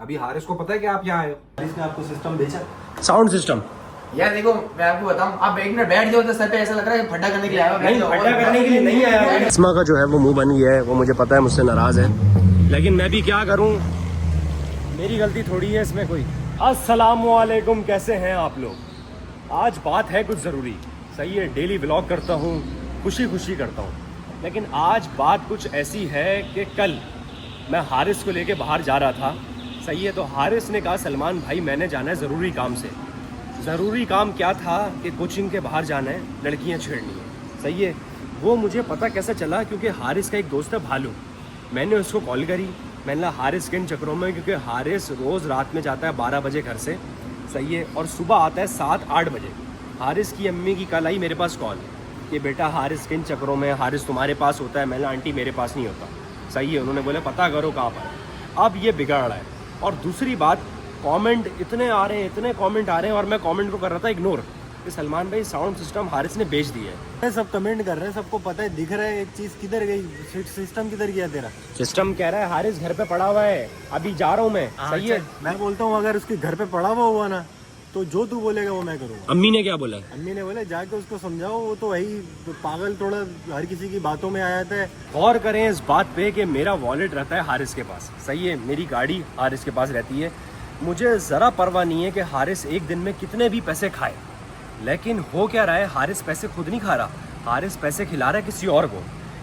अभी हारिस को पता है कि आप यहाँ आए हो? हारिस ने आपको सिस्टम बेचा? Sound system. यार देखो मैं आपको बताऊं, आप एक मिनट बैठ जाओ तो सर पे ऐसा लग रहा है फड्डा करने के लिए आया हो। बैठ जाओ। फटा करने के लिए नहीं आया। इस्मा का जो है वो मुंह बन गया है, वो मुझे पता है मुझसे नाराज है, लेकिन मैं भी क्या करूं, मेरी गलती थोड़ी है इसमें कोई। अस्सलामुअलैकुम, कैसे हैं आप लोग। आज बात है कुछ ज़रूरी। सही है, डेली व्लॉग करता हूं, खुशी खुशी करता हूं, लेकिन आज बात कुछ ऐसी है कि कल मैं हारिस को लेके बाहर जा रहा था। सही है, तो हारिस ने कहा सलमान भाई मैंने जाना है ज़रूरी काम से। ज़रूरी काम क्या था कि कोचिंग के बाहर जाना है, लड़कियां छेड़नी है। सही है, वो मुझे पता कैसे चला, क्योंकि हारिस का एक दोस्त है भालू। मैंने उसको कॉल करी, मैंने कहा हारिस के इन चक्करों में, क्योंकि हारिस रोज़ रात में जाता है 12 बजे घर से। सही है, और सुबह आता है 7-8 बजे। हारिस की अम्मी की कल आई मेरे पास कॉल कि बेटा हारिस के इन चक्करों में, हारिस तुम्हारे पास होता है। मैंने आंटी मेरे पास नहीं होता। सही है, उन्होंने बोला पता करो कहाँ पर। अब ये बिगड़ रहा है। और दूसरी बात, कमेंट इतने आ रहे हैं, इतने कमेंट आ रहे हैं, और मैं कमेंट को कर रहा था इग्नोर कि सलमान भाई साउंड सिस्टम हारिस ने बेच दिया है। सब कमेंट कर रहे हैं, सबको पता है, दिख रहा है। एक चीज किधर गई, सिस्टम किधर गया तेरा? सिस्टम कह रहा है हारिस घर पे पड़ा हुआ है, अभी जा रहा हूँ मैं। सही है, मैं बोलता हूँ अगर उसके घर पे पड़ा हुआ ना, तो जो तू बोलेगा वो मैं करूँगा। अम्मी ने क्या बोला? अम्मी ने बोला जाके उसको समझाओ, वो तो वही पागल, थोड़ा हर किसी की बातों में आ जाता है। गौर करें इस बात पे कि मेरा वॉलेट रहता है हारिस के पास। सही है, मेरी गाड़ी हारिस के पास रहती है। मुझे ज़रा परवाह नहीं है कि हारिस एक दिन में कितने भी पैसे खाए, लेकिन हो क्या रहा है, हारिस पैसे खुद नहीं खा रहा, हारिस पैसे खिला रहा है किसी और को।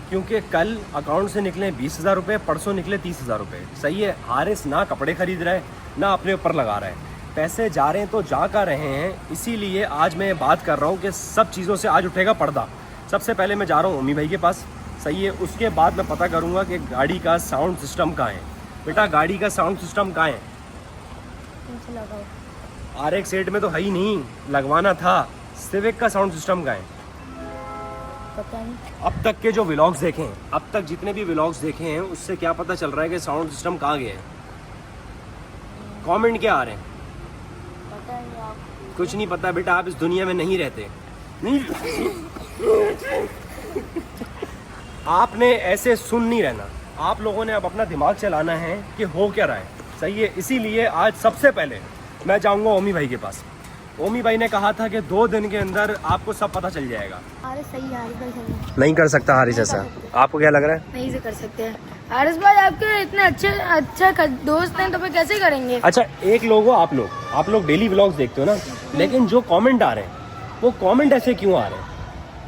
क्योंकि कल अकाउंट से निकले 20,000 रुपये, परसों निकले 30,000 रुपये। सही है, हारिस ना कपड़े खरीद रहा है ना अपने ऊपर लगा रहा है, पैसे जा रहे हैं तो जा कर रहे हैं। इसीलिए आज मैं बात कर रहा हूँ कि सब चीज़ों से आज उठेगा पर्दा। सबसे पहले मैं जा रहा हूँ ओमी भाई के पास। सही है, उसके बाद मैं पता करूँगा कि गाड़ी का साउंड सिस्टम कहाँ है। बेटा गाड़ी का साउंड सिस्टम कहाँ है? RX 8 में तो है ही नहीं, लगवाना था। सिविक का साउंड सिस्टम कहाँ है? पता नहीं। अब तक के जो व्लॉग्स देखे हैं, अब तक जितने भी व्लॉग्स देखे हैं, उससे क्या पता चल रहा है कि साउंड सिस्टम कहाँ गया है? कमेंट क्या आ रहे हैं? पता नहीं आपको। कुछ नहीं पता बेटा, आप इस दुनिया में नहीं रहते। आपने ऐसे सुन नहीं रहना, आप लोगों ने अब अपना दिमाग चलाना है कि हो क्या रहा है। सही है, इसीलिए आज सबसे पहले मैं जाऊंगा ओमी भाई के पास। ओमी भाई ने कहा था कि 2 दिन के अंदर आपको सब पता चल जाएगा। हारिस सही है, हारिस भाई सही है। नहीं कर सकता हारिस ऐसा, आपको क्या लग रहा है? नहीं से कर सकते हैं। हारिस भाई आपके इतने अच्छे दोस्त हैं, तो फिर कैसे करेंगे? अच्छा एक लोग हो आप लोग डेली व्लॉग्स देखते हो ना, लेकिन जो कमेंट आ रहे हैं वो कमेंट ऐसे क्यों आ रहे हैं?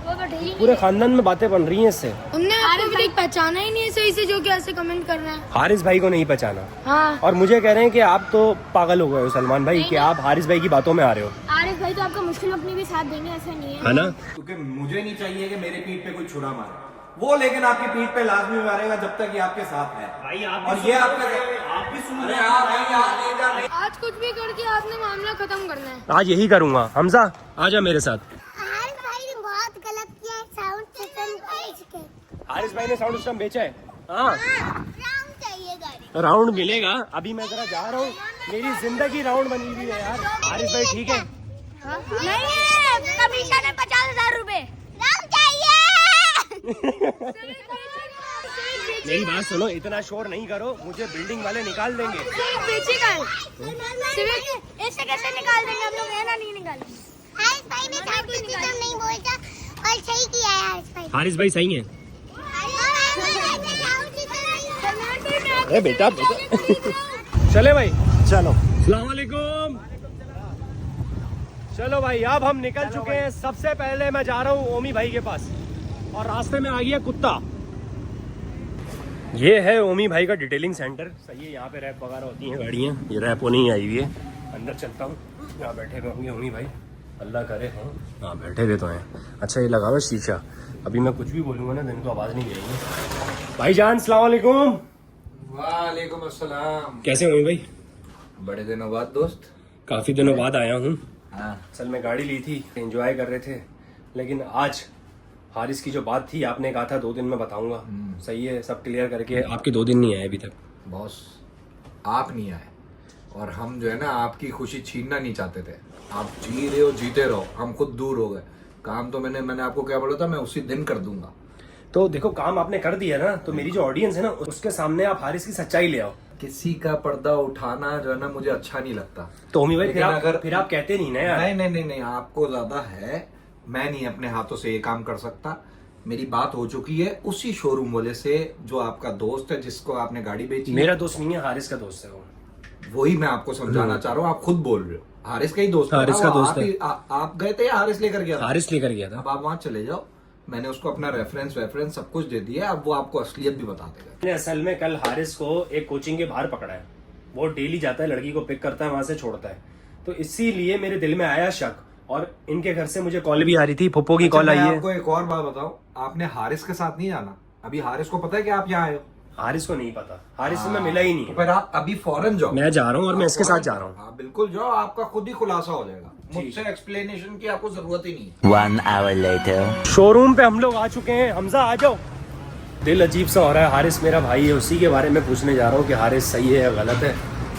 वो तो ठीक पूरे खानदान में बातें बन रही हैं इससे। उनने आपको भी पहचाना ही नहीं है सही से, जो कि ऐसे कमेंट कर रहे हैं। हारिस भाई को नहीं पहचाना, हाँ। और मुझे कह रहे हैं कि आप तो पागल हो गए हो सलमान भाई, कि आप हारिस भाई की बातों में आ रहे हो। हारिस भाई तो आपका मुश्किल अपनी भी साथ देंगे, ऐसा नहीं है ना? क्योंकि मुझे नहीं चाहिए कि मेरे पीठ पे कोई छुरा मारे वो, लेकिन आपकी पीठ पे लाजमी मारेगा जब तक ये आपके साथ है। भाई आप और ये आपका आप भी सुन रहे हैं। आज कुछ भी करके आपने मामला खत्म करना है। आज यही करूंगा। हमजा आजा मेरे साथ। हारिस भाई ने बहुत गलत किया है, साउंड सिस्टम बेच के। हारिस भाई ने साउंड सिस्टम बेचा है। हाँ, राउंड चाहिए गाड़ी। राउंड मिलेगा। अभी मैं जरा जा रहा हूँ, मेरी जिंदगी राउंड बनी हुई है यार। हारिस भाई ठीक है? नहीं है, कमीशन है 50,000 रुपए। राउंड चाहिए। मेरी बात सुनो, इतना शोर नहीं करो, मुझे बिल्डिंग वाले निकाल देंगे। ऐसे कैसे निकाल देंगे हम लोग? है ना, नहीं निकालेंगे। हारिस भाई ने साउंड सिस्टम नहीं बोलता और सही किया है हारिस भाई। हारिस भाई सही है। अरे बेटा चले भाई, चलो अस्सलाम वालेकुम। चलो भाई, अब हम निकल चुके हैं। सबसे पहले मैं जा रहा हूँ ओमी भाई के पास, और रास्ते में आ गया कुत्ता। ये है ओमी भाई का डिटेलिंग सेंटर। सही है, यहाँ पे रैप वगैरह होती हैं गाड़ियाँ। ये रैप नहीं आई हुई है। अंदर चलता हूँ, यहाँ बैठे हुए होंगे ओमी भाई, अल्लाह करे। हाँ बैठे हुए तो हैं। अच्छा ये लगा हुआ शीशा, अभी मैं कुछ भी बोलूँगा ना दिन को आवाज़ नहीं देंगे। भाईजान अस्सलाम वालेकुम। वालेकुम अस्सलाम। कैसे हो ओमी भाई? बड़े दिनों बाद दोस्त। काफ़ी दिनों बाद आया हूँ। हाँ। असल में गाड़ी ली थी, एंजॉय कर रहे थे, लेकिन आज हारिस की जो बात थी, आपने कहा था 2 दिन में बताऊंगा। सही है, सब क्लियर करके। आपके 2 दिन नहीं आए अभी तक। बॉस आप नहीं आए, और हम जो है ना आपकी खुशी छीनना नहीं चाहते थे। आप जी रहे हो, जीते रहो, हम खुद दूर हो गए। काम तो मैंने आपको क्या बोला था, मैं उसी दिन कर दूंगा। तो देखो काम आपने कर दिया ना, तो मेरी जो ऑडियंस है ना, उसके सामने आप हारिस की सच्चाई ले आओ। किसी का पर्दा उठाना जो है ना मुझे अच्छा नहीं लगता। तो ओमी भाई लेकिन फिर आप कहते नहीं ना यार। नहीं, आपको ज्यादा है, मैं नहीं अपने हाथों से ये काम कर सकता। मेरी बात हो चुकी है उसी शोरूम वाले से जो आपका दोस्त है, जिसको आपने गाड़ी बेची। मेरा दोस्त नहीं है, हारिस का दोस्त है वो। वही मैं आपको समझाना चाह रहा हूँ, आप खुद बोल रहे हो हारिस का ही दोस्त है। हारिस का दोस्त है। आप गए थे या हारिस लेकर गया था? हारिस लेकर गया था। अब आप वहां चले जाओ, मैंने उसको अपना रेफरेंस सब कुछ दे दिया, अब वो आपको असलियत भी बता देगा। मैंने असल में कल हारिस को एक कोचिंग के बाहर पकड़ा है। वो डेली जाता है, लड़की को पिक करता है, वहां से छोड़ता है। तो इसीलिए मेरे दिल में आया शक, और इनके घर से मुझे कॉल भी आ रही थी, फुप्पो की कॉल आई मैं है। आपको एक और बात बताऊं, आपने हारिस के साथ नहीं जाना। अभी हारिस को पता है कि आप यहाँ आए हो? हारिस को नहीं पता, हारिस से मैं मिला ही नहीं तो है। फिर आप अभी फौरन जाओ। मैं जा रहा हूँ और मैं इसके साथ जा रहा हूँ। हाँ बिल्कुल जाओ, आपका खुद ही खुलासा हो जाएगा। मुझसे एक्सप्लेनेशन की आपको जरूरत ही नहीं है। 1 hour later. शोरूम पे हम लोग आ चुके हैं। हमजा आ जाओ। दिल अजीब सा हो रहा है, हारिस मेरा भाई है, उसी के बारे में पूछने जा रहा हूँ कि हारिस सही है या गलत है।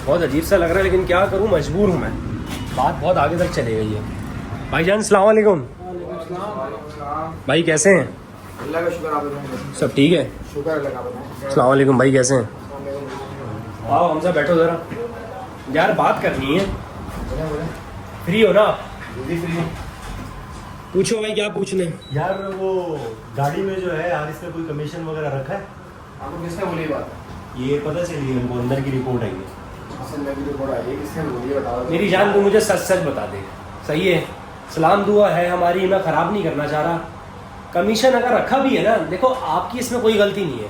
बहुत अजीब सा लग रहा है, लेकिन क्या करूँ, मजबूर हूँ मैं। बात बहुत आगे तक चली गई है। भाईजान अस्सलाम वालेकुम। भाई कैसे हैं? अल्लाह का शुक्र, आप सब ठीक है? शुक्र अल्लाह का। अस्सलाम वालेकुम भाई, कैसे हैं? आओ हमजा बैठो जरा, यार बात करनी है। फ्री हो ना आप? पूछो भाई, क्या पूछने? यार वो गाड़ी में जो है हारिस ने कोई कमीशन वगैरह रखा है? आपको किसने बोली बात? ये पता चली हमको, अंदर की रिपोर्ट आई है। किसने रिपोर्ट आई है? किसने बोली बताओ। मेरी जान को मुझे सच सच बता दे। सही है, सलाम दुआ है हमारी, मैं खराब नहीं करना चाह रहा। कमीशन अगर रखा भी है ना, देखो आपकी इसमें कोई गलती नहीं है।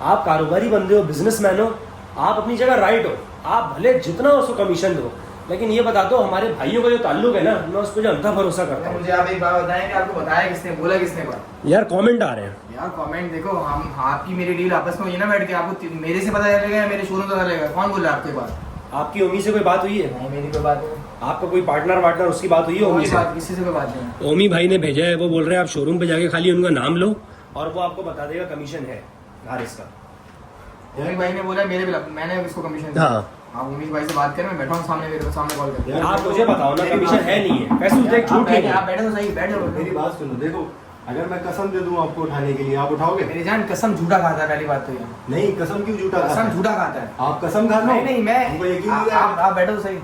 आप कारोबारी बंदे हो, बिजनेसमैन हो, आप अपनी जगह राइट हो। आप भले जितना उसको कमीशन दो, लेकिन ये बता दो हमारे भाइयों का जो ताल्लुक है ना, मैं उस पर जो अंधा भरोसा करता हूँ। मुझे आप एक बात बताएं कि आपको बताया किसने, बोला किसने बात? यार कमेंट आ रहे हैं। यार कमेंट देखो, हम आपकी मेरी डील आपस में हुई ना बैठ के, आपको मेरे से पता चलेगा या मेरे शोरूम से पता चलेगा? कौन बोल रहा है आपके पास? आपकी ओमी से कोई बात हुई है? नहीं, मेरी कोई बात नहीं। आपका कोई पार्टनर उसकी बात हुई है ओमी कोई से? बात किसी से कोई बात नहीं। ओमी भाई ने भेजा है, वो बोल रहे हैं आप शोरूम पे जाके खाली उनका नाम लो और वो आपको बता देगा कमीशन है हारिस का। उमेश भाई ने बोला मेरे बिला, मैंने इसको कमीशन दिया। हाँ। आप उमेश भाई से बात करें, मैं बैठा हूँ सामने, मेरे सामने कॉल करके। आप मुझे बताओ ना, कमीशन है नहीं है? पैसे उसे एक झूठ नहीं आप बैठे तो सही, बैठ जाओ। मेरी बात सुनो, देखो अगर मैं कसम दे दूं आपको उठाने के लिए, आप उठाओगे? मेरी जान कसम झूठा खाता है, पहली बात तो ये। नहीं, कसम क्यों झूठा खाता कसम है? झूठा खाता है। आप कसम खा लो। नहीं, मैं हमको यकीन नहीं है। आप बैठो तो सही।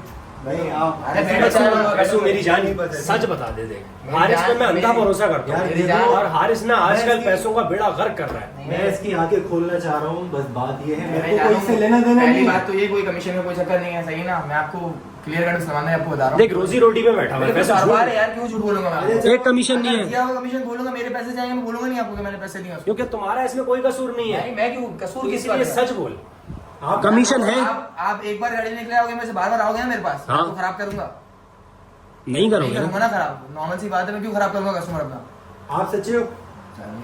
नहीं, आप अरे बैठो, चाहे पैसों मेरी जान सच बता दे दे। हारिस पे मैं अंधा भरोसा करता यार, हूँ, मेरी जान- और हारिस ना आजकल पैसों का बेड़ा गर्क कर रहा है। मैं इसकी आंखें खोलना चाह रहा हूँ, बस बात ये है, मैं मेरे को जानूं- कोई इससे लेना देना पहली नहीं है। बात तो ये, कोई कमीशन में कोई चक्कर नहीं है, सही है ना? मैं आपको क्लियर कट सामान आपको बता रहा हूँ। देख रोजी रोटी पे बैठा हुआ है, पैसे कारोबार है झूठ- यार, क्यों झूठ बोलूंगा मैं? अरे, एक कमीशन नहीं है, दिया हुआ कमीशन बोलूंगा, मेरे पैसे जाएंगे, मैं बोलूंगा नहीं आपको कि मैंने पैसे दिए उसको। क्योंकि तुम्हारा इसमें कोई कसूर नहीं है। नहीं, मैं क्यों कसूर किसी इसलिए का? सच बोल। कमीशन है? आप एक बार गाड़ी निकले आओगे, मेरे से बार बार आओगे ना मेरे पास, हाँ। तो खराब करूंगा। नहीं नहीं करोगे करूंगा ना खराब, नॉर्मल सी बात है, मैं क्यों खराब करूंगा कस्टमर अपना? आप सच्चे हो?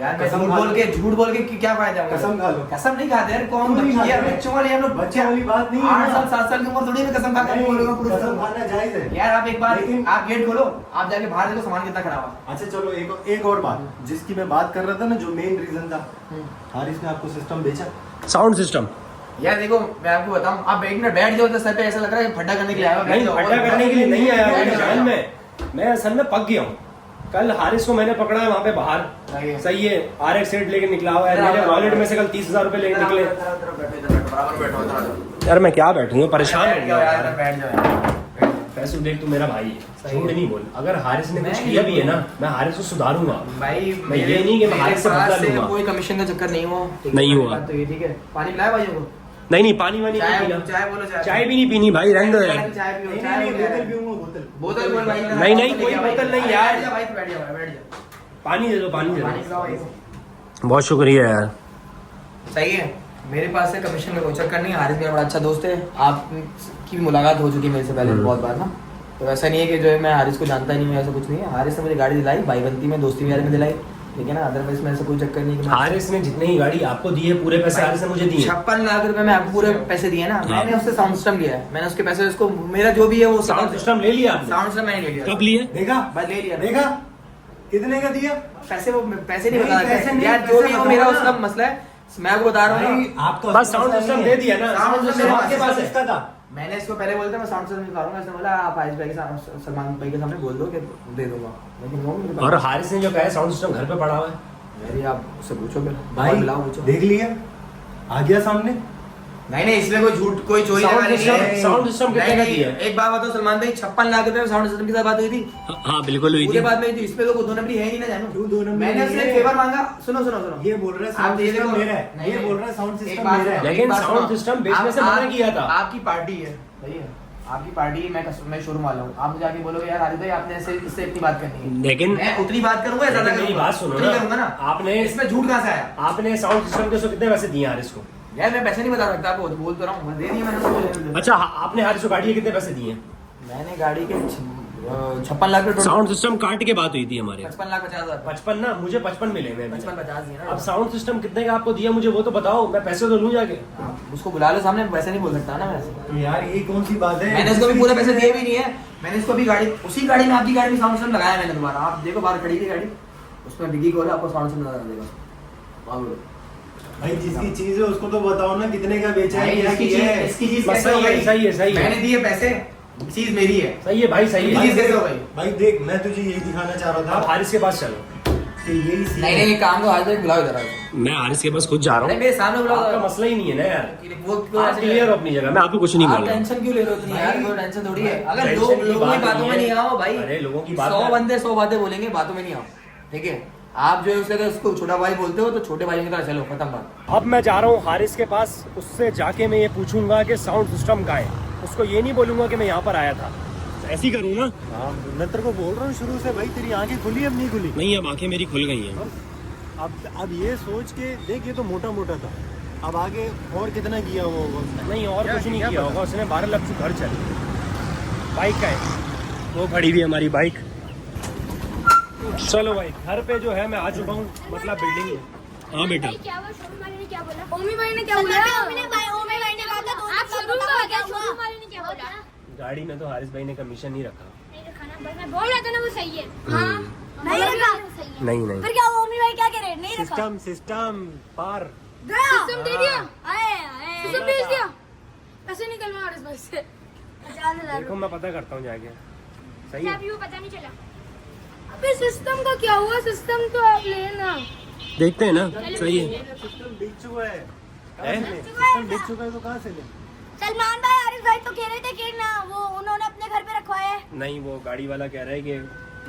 यार मैं कसम झूठ बोल के क्या फायदा है? कसम खा लो। कसम नहीं खाते यार, कौन क्यों नहीं खाते? यार बच्चों वाले हम लोग, बच्चे वाली बात नहीं है 8 ना। साल 7 साल की उम्र थोड़ी में कसम खा कर बोलूंगा पूरा कसम खाना जायज है। यार आप एक बार लेकिन- आप गेट खोलो, आप जाके बाहर देखो सामान कितना खड़ा हुआ। अच्छा चलो, एक और बात जिसकी मैं बात कर रहा था ना, जो मेन रीजन था, हारिस ने आपको सिस्टम बेचा। Sound system? यार देखो मैं आपको बताऊं, आप एक मिनट बैठ जाओ तो सर पे ऐसा लग रहा है फड्डा करने के लिए आया हो। नहीं, फड्डा करने के लिए नहीं आया बैठ मेरी जाओ। जान में। मैं असल में पक गया हूँ। कल हारिस को मैंने पकड़ा है वहाँ पे बाहर, सही है। सही है, RX 8 लेके निकला हुआ है। मेरे वॉलेट में से कल 30,000 रुपए लेके निकले। यार मैं क्या बैठूंगा, परेशान हो गया यार। बैठ जाओ यार। पैसे देख, तू मेरा भाई है, सही है। झूठ नहीं बोल। अगर हारिस ने कुछ मैं किया भी है नहीं ना, मैं हारिस को सुधारूंगा। भाई मैं ये नहीं कि मैं हारिस से बदला लूंगा। कोई कमीशन का चक्कर नहीं हुआ। नहीं हुआ। बात तो ये ठीक है। पानी पिलाया भाइयों को? नहीं नहीं, पानी वानी नहीं पीना। चाय बोलो, चाय भी नहीं पीनी भाई, रहने दो यार। चाय पियो, नहीं, चाय नहीं, बोलो यार। बोतल पीऊंगा, बोतल। बोतल बोल भाई। नहीं, कोई बोतल नहीं यार। बैठ जा भाई, बैठ जा, बैठ जा। पानी दे दो, पानी दे पानी दो। पिलाओ भाई को। बहुत शुक्रिया यार। सही है, मेरे पास से कमीशन का कोई चक्कर नहीं है। हारिस मेरा बड़ा अच्छा दोस्त है, आपकी भी मुलाकात हो चुकी है मेरे से पहले बहुत बार ना, तो ऐसा नहीं है कि जो है मैं हारिस को जानता ही नहीं हूँ, ऐसा कुछ नहीं है। हारिस ने मुझे गाड़ी दिलाई, भाईबंदी में, दोस्ती यारी में दिलाई, ठीक है ना? अदरवाइज में ऐसा कोई चक्कर नहीं है कि मैं- हारिस ने जितनी ही गाड़ी आपको दी है, पूरे पैसे हारिस ने मुझे दिए। 56 लाख रुपए में आपको पूरे पैसे दिए ना, मैंने उससे साउंड सिस्टम लिया है, मैंने उसके पैसे उसको, मेरा जो भी है वो साउंड सिस्टम ले लिया आपने? साउंड सिस्टम मैंने ले लिया। कब लिए? देखा? बस ले लिया। देखा कितने का दिया? पैसे वो पैसे नहीं नहीं, बता पैसे रहे नहीं, यार, पैसे जो भी हो बताओ मेरा ना। उसका मसला है, मैं आपको बता रहा हूँ भाई, ना। आप तो बस साउंड सिस्टम दे दिया ना। साउंड सिस्टम सिस्टम आपके पास है। इसका था। मैंने इसको पहले बोलता मैं साउंड सिस्टम निकालूंगा, इसने बोला आप आयुष भाई के सामने, सलमान भाई के सामने बोल दो कि दे दूंगा, लेकिन वो मेरे और पास- हारिस ने जो कहा है साउंड सिस्टम घर पे पड़ा हुआ है। मेरी आप उससे पूछो फिर, भाई मिलाओ पूछो। देख लिया, आ गया सामने। नहीं इसमें कोई झूठ कोई चोरी साउंड नहीं सिस्टम है। साउंड सिस्टम कितने का नहीं, दिया? एक बात बताओ सलमान भाई, 56 लाख रुपए में साउंड सिस्टम की साथ बात हुई थी। हाँ बिल्कुल हुई पूरे थी। बात में थी, इसमें तो कोई दो नंबरी है ही नहीं ना जानू। क्यों दो नंबरी मैंने नहीं उससे है? फेवर मांगा। सुनो सुनो सुनो, ये बोल रहा है आप साउंड ये सिस्टम देखो, मेरा है, नहीं, ये बोल रहा है साउंड एक सिस्टम बात मेरा है। सुनो, लेकिन एक बात साउंड सुनो। सिस्टम बेचने से मना किया था। आपकी पार्टी है भैया, आपकी पार्टी, मैं शोरूम वाला हूँ, आप मुझे आके बोलोगे यार हारिस भाई आपने ऐसे इससे इतनी बात करनी है, लेकिन मैं उतनी बात करूंगा या ज्यादा मेरी करूंगा? बात सुनो उतनी ना। करूंगा ना। आपने इसमें झूठ कहाँ से आया? आपने साउंड सिस्टम के उसको कितने पैसे दिए हारिस को? यार मैं पैसे नहीं बता सकता आपको, बोल तो रहा हूँ, दे दिए मैंने उसको। अच्छा आपने हारिस को गाड़ी के कितने पैसे दिए? मैंने गाड़ी के 56 लाख रुपए, साउंड सिस्टम काट के बात हुई थी हमारे। 55,50,000, 55 ना, मुझे 55 मिले मैं। 55-50 दिए अब ना। साउंड सिस्टम कितने का आपको दिया मुझे वो तो बताओ, मैं पैसे तो लूँ जाके। आप उसको बुला लो सामने, वैसे नहीं बोल सकता ना मैं ऐसे। तो यार ये कौन सी बात है? मैंने उसको भी पूरे पैसे दिए भी नहीं है। मैंने इसको भी गाड़ी, उसी गाड़ी में, आपकी गाड़ी में साउंड सिस्टम लगाया मैंने दोबारा। आप देखो बाहर खड़ी थी गाड़ी, उसमें डिग्गी खोला, आपको साउंड सिस्टम लगा देगा। और भाई जिसकी चीज है उसको तो बताओ ना, कितने का बेचा है, क्या इसकी किया है? चीज, इसकी चीज बस कैसे हो गई? सही है, सही है। मैंने दिए पैसे, चीज मेरी है। सही है भाई, सही भाई, है। कैसे हो गई? भाई देख, मैं तुझे यही दिखाना चाह रहा आप था हारिस के पास चलो। कि यही सीन नहीं है। नहीं, काम को आज तक बुलाओ इधर। मैं हारिस के पास खुद जा रहा अरे हूँ। मेरे सामने बुलाओ। आपका मसला ही नहीं है ना यार, वो आप क्लियर हो अपनी जगह, मैं आपको कुछ नहीं आप बोल रहा हूँ। टेंशन क्यों ले रहे हो इतनी यार? कोई टेंशन थोड़ी है। अगर टेंशन लोग की लोगों बात की बातों नहीं में है। नहीं आओ भाई, अरे लोगों की बात 100 है। बंदे 100 बातें बोलेंगे, बातों में नहीं आओ, ठीक है? आप जो है उससे अगर उसको छोटा भाई बोलते हो तो छोटे भाई की तरह चलो, खत्म बात। अब मैं जा रहा हूँ हारिस के पास, उससे जाके मैं ये पूछूंगा कि साउंड सिस्टम कहाँ है। उसको ये नहीं बोलूंगा कि मैं यहाँ पर आया था, ऐसे ही करूँ ना? हाँ, मैं तेरे को बोल रहा हूँ शुरू से भाई, तेरी आंखें खुली अब नहीं खुली? नहीं, अब आंखें मेरी खुल गई हैं। अब ये सोच के देख, ये तो मोटा मोटा था, अब आगे और कितना किया हुआ होगा उसने? नहीं और क्या- कुछ नहीं क्या किया पता? होगा उसने। 12 लाख से घर चली, बाइक का है वो, खड़ी हुई हमारी बाइक। चलो भाई, घर पे जो है मैं आ चुका हूँ, मतलब बिल्डिंग में। हाँ बेटा, क्या हुआ? शोरूम वाले ने क्या बोला? ओमी भाई ने क्या बोला? आप शोरूम में क्या? शोरूम वाले ने क्या बोला? गाड़ी में तो हारिस भाई ने कमीशन नहीं रखा। नहीं रखा ना, बस मैं बोल रहा था ना वो सही है। हाँ नहीं रखा। नहीं नहीं, फिर क्या वो ओमी भाई क्या कह रहे? नहीं रखा। सिस्टम पार। सिस्टम दे दिया, आए आए सिस्टम भेज दिया, पैसे निकलवा और इस बस से। देखो मैं पता करता हूँ जाके। सही क्या है, भी वो पता नहीं चला। अबे सिस्टम का क्या हुआ? सिस्टम तो आप लेना। देखते हैं ना। सही है, सिस्टम बिक चुका है। है? सिस्टम बिक चुका है तो कहाँ से ले? सलमान भाई, आरिफ भाई तो कह रहे थे कि ना वो उन्होंने अपने घर पे रखवाया है। नहीं, वो गाड़ी वाला कह रहा है कि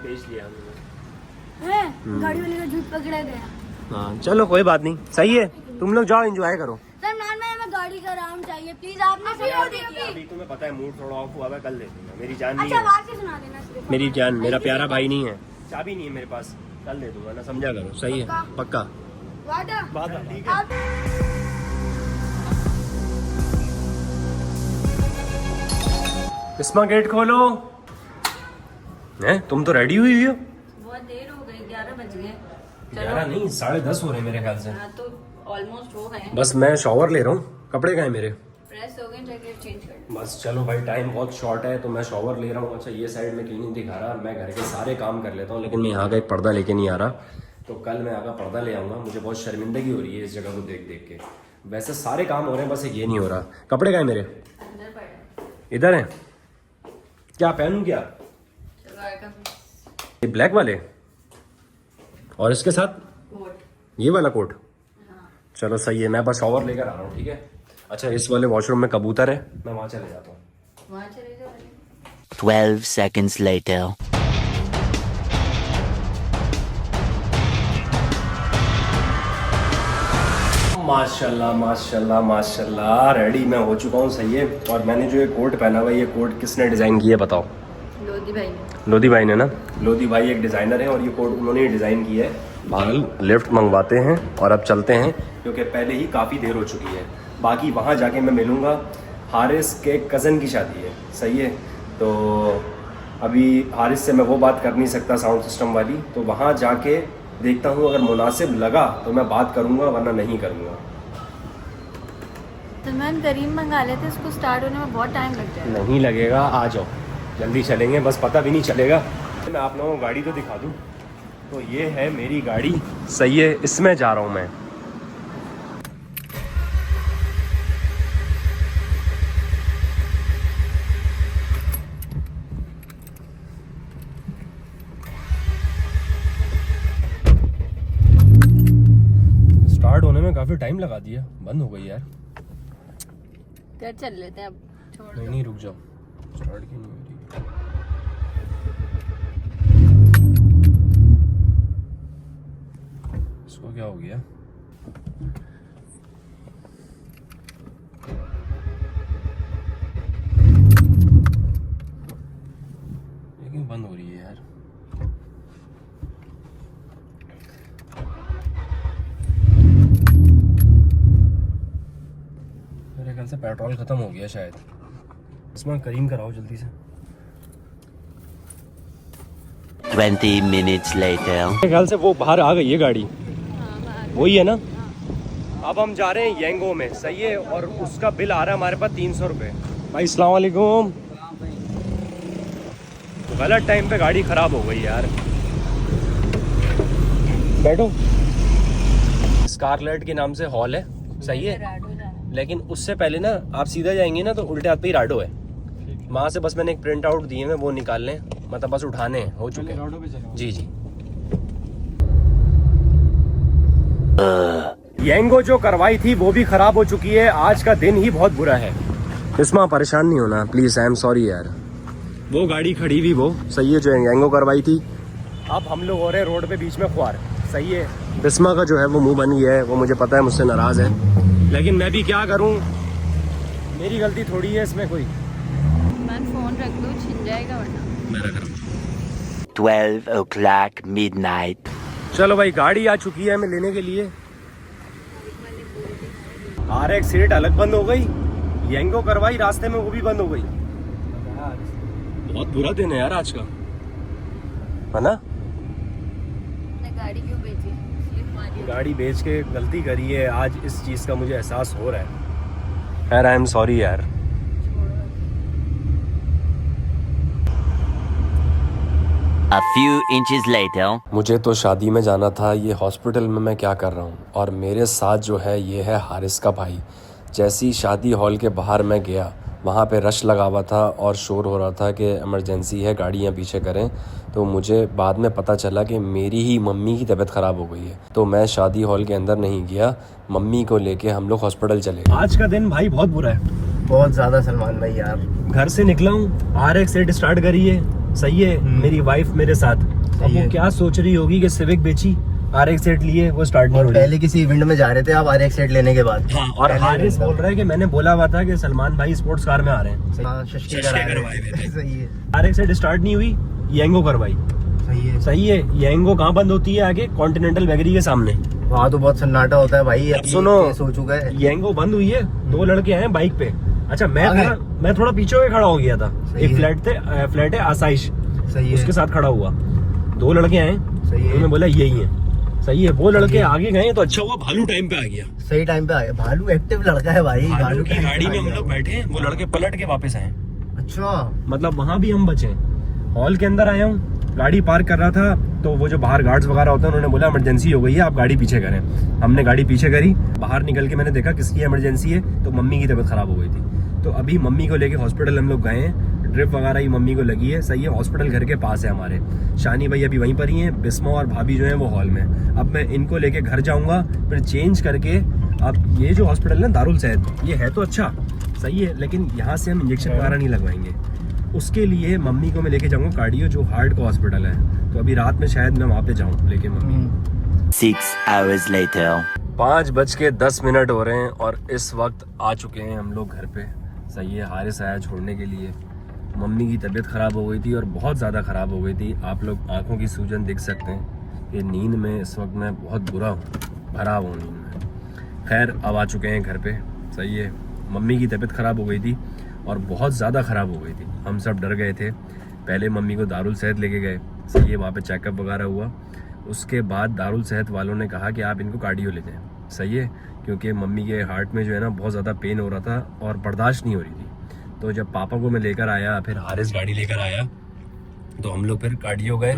बेच लिया हमने। गाड़ी वाले का झूठ पकड़ा गया। हाँ चलो कोई बात नहीं, सही है, तुम लोग जाओ एंजॉय करो। सलमान भाई, हमें गाड़ी का आराम चाहिए प्लीज, आपने सपोर्ट देखिए। अभी तुम्हें पता है मूड थोड़ा ऑफ हुआ है, कल दे दूंगा। मेरी जान नहीं अच्छा, है, आवाज से सुना देना सिर्फ। मेरी जान, मेरा प्यारा भाई नहीं है, चाबी नहीं है मेरे पास, कल दे दूंगा ना, समझा करो। सही है, पक्का वादा। बात। आप इसमें गेट खोलो। हैं, तुम तो रेडी हुई हो? बहुत देर हो गई, 11 बज गए। 11 नहीं, 10:30 हो रहे मेरे ख्याल से। हाँ तो ऑलमोस्ट हो गए। बस मैं शॉवर ले रहा हूँ, कपड़े कहाँ हैं मेरे? फ्रेश हो गए, जैकेट चेंज कर। बस चलो भाई, टाइम बहुत शॉर्ट है तो मैं शॉवर ले रहा हूँ। अच्छा ये साइड में कहीं नहीं दिखा रहा, मैं घर के सारे काम कर लेता हूँ, लेकिन मैं यहाँ का एक पर्दा लेके नहीं आ रहा, तो कल मैं यहाँ का पर्दा ले आऊँगा। मुझे बहुत शर्मिंदगी हो रही है इस जगह को देख देख के। वैसे सारे काम हो रहे हैं, बस एक ये नहीं हो रहा। कपड़े कहाँ हैं मेरे? अंदर पड़े। इधर हैं। क्या पहनूं क्या? चलो आएगा ये ब्लैक वाले और इसके साथ कोट। ये वाला कोट। चलो सही है, मैं बस शॉवर लेकर आ रहा हूँ, ठीक है? अच्छा इस वाले वॉशरूम में कबूतर है, मैं वहाँ चले जाता हूँ। वहाँ चले जाओ। 12 seconds later. माशाल्लाह माशाल्लाह माशाल्लाह, रेडी मैं हो चुका हूँ। सही है। और मैंने जो ये कोट पहना हुआ है, ये कोट किसने डिज़ाइन किया है बताओ? लोधी भाई ने। लोधी भाई ने ना। लोधी भाई एक डिज़ाइनर है और ये कोट उन्होंने ही डिज़ाइन किया है। बाल लिफ्ट मंगवाते हैं और अब चलते हैं, क्योंकि पहले ही काफ़ी देर हो चुकी है। बाकी वहाँ जाके मैं मिलूँगा, हारिस के कज़न की शादी है। सही है, तो अभी हारिस से मैं वो बात कर नहीं सकता साउंड सिस्टम वाली, तो वहाँ जाके देखता हूँ, अगर मुनासिब लगा तो मैं बात करूँगा, वरना नहीं करूँगा। सलमान, करीम मंगा लेते, इसको स्टार्ट होने में बहुत टाइम लग जाएगा। नहीं लगेगा, आ जाओ, जल्दी चलेंगे, बस पता भी नहीं चलेगा। मैं आप लोगों को गाड़ी तो दिखा दूँ, तो ये है मेरी गाड़ी। सही है, इसमें जा रहा हूँ मैं। स्टार्ट होने में काफ़ी टाइम लगा दिया, बंद हो गई यार। घर चल लेते हैं अब, छोड़ दो। नहीं रुक जाओ, स्टार्ट क्यों नहीं हो रही? इसको क्या हो गया? लेकिन बंद हो रही है यार। मेरे ख्याल से पेट्रोल खत्म हो गया शायद। इसमें करीम कराओ जल्दी से। 20 minutes later. मेरे ख्याल से वो बाहर आ गई है गाड़ी, वही है ना। अब हम जा रहे हैं येंगो में, सही है। और उसका बिल आ रहा है हमारे पास 300 रुपये। भाई अस्सलाम वालेकुम। गलत टाइम पे गाड़ी खराब हो गई यार। बैठो। स्कारलेट के नाम से हॉल है, सही है। लेकिन उससे पहले ना आप सीधा जाएंगे ना तो उल्टे हाथ पे ही राडो है। वहाँ से बस मैंने एक प्रिंट आउट दिए हैं, वो निकाल लें, मतलब बस उठाने हैं, हो चुके हैं। जी जी। येंगो जो करवाई थी वो भी खराब हो चुकी है। आज का दिन ही बहुत बुरा है। इसमें परेशान नहीं होना प्लीज, आई एम सॉरी यार। वो गाड़ी खड़ी हुई वो सही है जो येंगो करवाई थी। अब हम लोग हो रहे हैं रोड पे बीच में ख्वार, सही है। बिस्मा का जो है वो मुंह बन गया है, वो मुझे पता है मुझसे नाराज है, लेकिन मैं भी क्या करूं, मेरी गलती थोड़ी है इसमें कोई। मैं फोन रख दूं, छिन जाएगा वरना। मैं रख रहा हूं। 12 o'clock midnight. चलो भाई, गाड़ी आ चुकी है हमें लेने के लिए। RX सीट अलग बंद हो गई, येंगो करवाई रास्ते में, वो भी बंद हो गई। बहुत बुरा दिन है यार आज का, है ना। गाड़ी क्यों बेची? स्लिप मारी। गाड़ी बेच के गलती करी है, आज इस चीज का मुझे एहसास हो रहा है। खैर आई एम सॉरी यार। A few inches later. मुझे तो शादी में जाना था, ये हॉस्पिटल में मैं क्या कर रहा हूँ। और मेरे साथ जो है ये है हारिस का भाई। जैसी शादी हॉल के बाहर मैं गया, वहाँ पे रश लगा हुआ था और शोर हो रहा था कि इमरजेंसी है, गाड़ियाँ पीछे करें। तो मुझे बाद में पता चला कि मेरी ही मम्मी की तबीयत ख़राब हो गई है, तो मैं शादी हॉल के अंदर नहीं गया, मम्मी को लेके हम लोग हॉस्पिटल चले। आज का दिन भाई बहुत बुरा है, बहुत ज्यादा सलमान भाई यार। घर से निकला हूँ, RX सेट स्टार्ट करी है, सही है। मेरी वाइफ मेरे साथ, अब वो क्या सोच रही होगी कि सिविक बेची, RX सेट लिए, वो स्टार्ट नहीं हो रही। पहले किसी इवेंट में जा रहे थे आप RX सेट लेने के बाद। हाँ, और हारिस बोल रहा है कि मैंने बोला हुआ था कि सलमान भाई स्पोर्ट्स कार में आ रहे हैं। हाँ, शशि करवाए थे। सही है। RX सेट स्टार्ट नहीं हुई, येंगो करवाई। सही है। सही है। येंगो कहाँ बंद होती है? आगे कॉन्टिनेंटल वैगरी के सामने। वहाँ तो बहुत सन्नाटा होता है भाई। अब सुनो, हो चुका है। येंगो बंद हुई है, 2 लड़के आए बाइक पे। अच्छा, मैं थोड़ा पीछे होकर खड़ा हो गया था। एक फ्लैट है आसाइश, उसके साथ खड़ा हुआ, 2 लड़के आए, उन्होंने बोला यही है। सही है। वो लड़के आगे गए तो अच्छा हुआ भालू टाइम पे आ गया। सही टाइम पे आ गया। भालू एक्टिव लड़का है भाई। भालू की गाड़ी में हम लोग बैठे हैं, वो लड़के पलट के वापस आए। अच्छा, मतलब वहां भी हम बचे। हॉल के अंदर आया हूँ, गाड़ी पार्क कर रहा था, तो वो जो बाहर गार्ड्स वगैरह होते हैं उन्होंने बोला इमरजेंसी हो गई है, आप गाड़ी पीछे करें। हमने गाड़ी पीछे करी, बाहर निकल के मैंने देखा किसकी इमरजेंसी है, तो मम्मी की तबीयत खराब हो गई थी। तो अभी मम्मी को लेके हॉस्पिटल हम लोग गए हैं, ड्रिप वगैरह ही मम्मी को लगी है। सही है। हॉस्पिटल घर के पास है हमारे। शानी भाई अभी वहीं पर ही हैं, बिस्मा और भाभी जो है वो हॉल में। अब मैं इनको लेके घर जाऊंगा, फिर चेंज करके। अब ये जो हॉस्पिटल है ना दारुल सैद, ये है तो अच्छा, सही है, लेकिन यहाँ से हम इंजेक्शन वगैरह नहीं लगवाएंगे। उसके लिए मम्मी को मैं लेके जाऊंगा कार्डियो, जो हार्ट का हॉस्पिटल है। तो अभी रात में शायद मैं वहाँ पे जाऊँ लेके मम्मी। 6 hours later. 5:10 हो रहे हैं और इस वक्त आ चुके हैं हम लोग घर पे। सही है। हारिस आया छोड़ने के लिए। मम्मी की तबीयत ख़राब हो गई थी और बहुत ज़्यादा ख़राब हो गई थी। आप लोग आंखों की सूजन देख सकते हैं कि नींद में इस वक्त मैं बहुत बुरा हूँ, भरा हूँ नींद में। खैर अब आ चुके हैं घर पे। सही है। मम्मी की तबीयत ख़राब हो गई थी और बहुत ज़्यादा ख़राब हो गई थी। हम सब डर गए थे। पहले मम्मी को दारुल सेहत लेके गए, सही है, वहाँ पे चेकअप वगैरह हुआ। उसके बाद दारुल सेहत वालों ने कहा कि आप इनको कार्डियो ले जाएं, सही है, क्योंकि मम्मी के हार्ट में जो है ना बहुत ज़्यादा पेन हो रहा था और बर्दाश्त नहीं हो रही थी। तो जब पापा को मैं लेकर आया, फिर हारिस गाड़ी लेकर आया, तो हम लोग फिर कार्डियो गए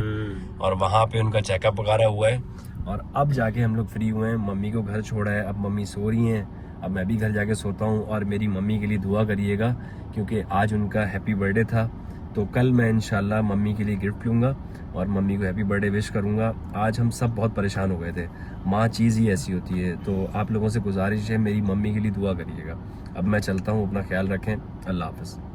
और वहाँ पे उनका चेकअप वगैरह हुआ है। और अब जाके हम लोग फ्री हुए हैं। मम्मी को घर छोड़ा है, अब मम्मी सो रही हैं। अब मैं भी घर जाके सोता हूँ। और मेरी मम्मी के लिए दुआ करिएगा, क्योंकि आज उनका हैप्पी बर्थडे था। तो कल मैं इंशाल्लाह मम्मी के लिए गिफ्ट लूँगा और मम्मी को हैप्पी बर्थडे विश करूँगा। आज हम सब बहुत परेशान हो गए थे। माँ चीज़ ही ऐसी होती है। तो आप लोगों से गुजारिश है, मेरी मम्मी के लिए दुआ करिएगा। अब मैं चलता हूँ, अपना ख्याल रखें, अल्लाह हाफ़िज़।